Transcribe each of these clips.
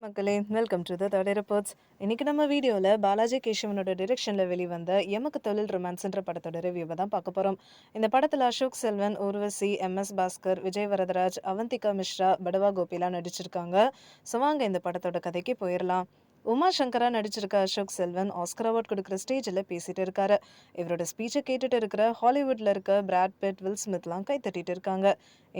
மக்களே, welcome to the third reports. இன்னைக்கு நம்ம வீடியோவில் பாலாஜி கேஷவனோட டிரெக்ஷனில் வெளிவந்த எமக்கு தொழில் ரொமான்ஸ்ன்ற படத்தோட ரிவ்யூவை தான் பார்க்க போகிறோம். இந்த படத்தில் அசோக் செல்வன், ஊர்வசி, எம்.எஸ். பாஸ்கர், விஜய் வரதராஜ், அவந்திகா மிஸ்ரா, படவா கோபிலாம் நடிச்சிருக்காங்க. ஸோ வாங்க இந்த படத்தோட கதைக்கு போயிடலாம். உமா சங்கரா நடிச்சிருக்க அசோக் செல்வன் ஆஸ்கர் அவார்ட் கொடுக்குற ஸ்டேஜில் பேசிட்டு இருக்காரு. இவரோட ஸ்பீச்சை கேட்டுட்டு இருக்கிற ஹாலிவுட்ல இருக்க பிராட் பிட், வில் ஸ்மித்லாம் கை தட்டிட்டு இருக்காங்க.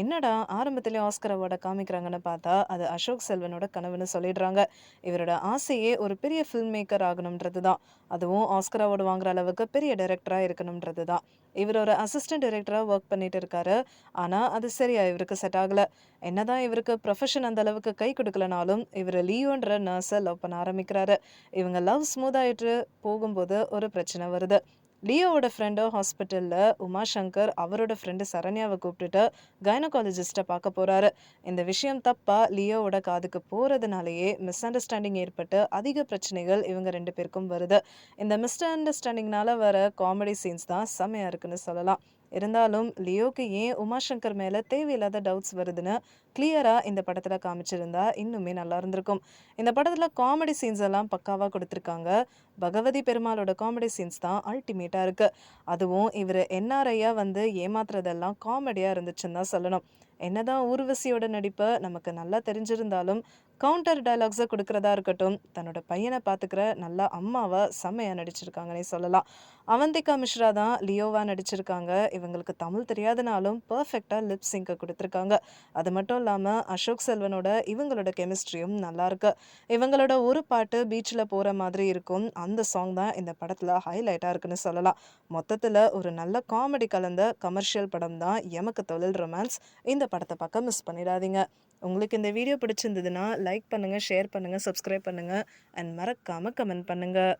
என்னடா ஆரம்பத்திலே ஆஸ்கர் அவார்டை காமிக்கிறாங்கன்னு பார்த்தா அது அசோக் செல்வனோட கனவுன்னு சொல்லிடுறாங்க. இவரோட ஆசையே ஒரு பெரிய ஃபில்ம் மேக்கர் ஆகணுன்றது தான். அதுவும் ஆஸ்கர் அவார்டு வாங்குற அளவுக்கு பெரிய டைரக்டராக இருக்கணுன்றது தான். இவர் ஒரு அசிஸ்டன்ட் டைரக்டராக ஒர்க் பண்ணிட்டு இருக்காரு. ஆனால் அது சரியா இவருக்கு செட் ஆகல. என்னதான் இவருக்கு ப்ரொஃபஷன் அந்த அளவுக்கு கை கொடுக்கலனாலும் இவர் லியோன்ற நர்ஸை லவ் பண்ண ஆரம்பிக்கிறாரு. இவங்க லவ் ஸ்மூத் ஆயிட்டு போகும்போது ஒரு பிரச்சனை வருது. லியோவோட ஃப்ரெண்டு ஹாஸ்பிட்டலில் உமாசங்கர் அவரோட ஃப்ரெண்டு சரண்யாவை கூப்பிட்டுட்டு கைனகாலஜிஸ்ட்டை பார்க்க போகிறாரு. இந்த விஷயம் தப்பா லியோவோட காதுக்கு போகிறதுனாலேயே மிஸ் அண்டர்ஸ்டாண்டிங் ஏற்பட்டு அதிக பிரச்சனைகள் இவங்க ரெண்டு பேருக்கும் வருது. இந்த மிஸ் அண்டர்ஸ்டாண்டிங்னால வர காமெடி சீன்ஸ் தான் செம்மையாக இருக்குன்னு சொல்லலாம். இருந்தாலும் லியோக்கு ஏன் உமாசங்கர் மேலே தேவையில்லாத டவுட்ஸ் வருதுன்னு கிளியராக இந்த படத்தில் காமிச்சிருந்தா இன்னுமே நல்லா இருந்திருக்கும். இந்த படத்தில் காமெடி சீன்ஸ் எல்லாம் பக்காவாக கொடுத்துருக்காங்க. பகவதி பெருமாளோட காமெடி சீன்ஸ் தான் அல்டிமேட்டாக இருக்குது. அதுவும் இவர் என்ஆர்ஐயா வந்து ஏமாத்துறதெல்லாம் காமெடியாக இருந்துச்சுன்னு தான் சொல்லணும். என்னதான் ஊர்வசியோட நடிப்பை நமக்கு நல்லா தெரிஞ்சிருந்தாலும் கவுண்டர் டயலாக்ஸை கொடுக்கறதா இருக்கட்டும், தன்னோட பையனை பார்த்துக்கிற நல்லா அம்மாவா செம்மையாக நடிச்சிருக்காங்கன்னே சொல்லலாம். அவந்திகா மிஸ்ரா தான் லியோவா நடிச்சிருக்காங்க. இவங்களுக்கு தமிழ் தெரியாதனாலும் பர்ஃபெக்டாக லிப் சிங்கை கொடுத்துருக்காங்க. அது மட்டும் இல்லாமல் அசோக் செல்வனோட இவங்களோட கெமிஸ்ட்ரியும் நல்லா இருக்கு. இவங்களோட ஒரு பாட்டு பீச்சில் போகிற மாதிரி இருக்கும். அந்த சாங் தான் இந்த படத்தில் ஹைலைட்டாக இருக்குன்னு சொல்லலாம். மொத்தத்தில் ஒரு நல்ல காமெடி கலந்த கமர்ஷியல் படம் தான் எமக்கு தொழில் ரொமான்ஸ். இந்த படத்தை பார்க்க மிஸ் பண்ணிடாதீங்க. உங்களுக்கு இந்த வீடியோ பிடிச்சிருந்ததுன்னா லைக் பண்ணுங்கள், ஷேர் பண்ணுங்கள், சப்ஸ்கிரைப் பண்ணுங்கள் அண்ட் மறக்காமல் கமெண்ட் பண்ணுங்கள்.